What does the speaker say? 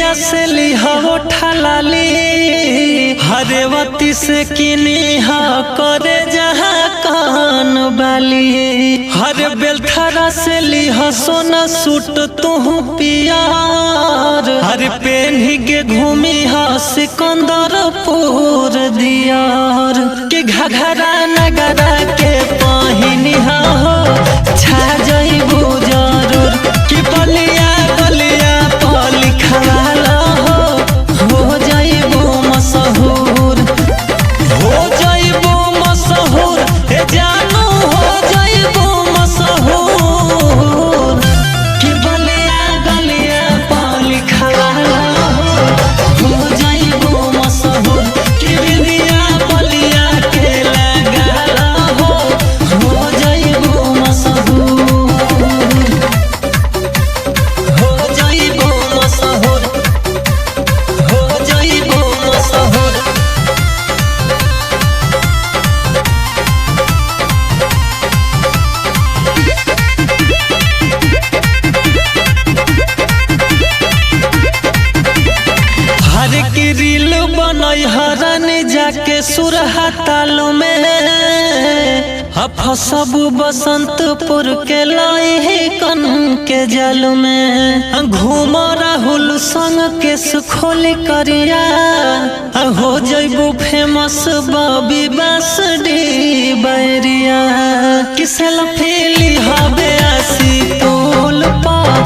बलिया से लिहाओ ठालाली हरेवती से किनी हा करे जहाँ कान बाली हरे बेलथरा से लिहा सोना सूट तू पियार हरे पेन्ही के घूमी हा सिकंदरपुर दियार के घघरा नगरा के पहिनी हा हो छा जइबू जरूर कि बलिया बलिया पर लिखवाला हो जइबू मशहूर हे जानू हो जइबू मशहूर कि बलिया गलिया पर लिखवाला हो जइबू मशहूर कि बिंदिया बलिया के लगाला हो जइबू मशहूर हो जइबू मशहूर हो जइबू मशहूर। हर की रील बनई हरन जाके सुरहा ताल में फसब बसंतपुर के लाई कन के जल में घूम राहुल संग के सुखोली करिया हो जइबू फेमस बबी बासडी बैरिया कि सेल्फी लिहाबे आसी पुल पर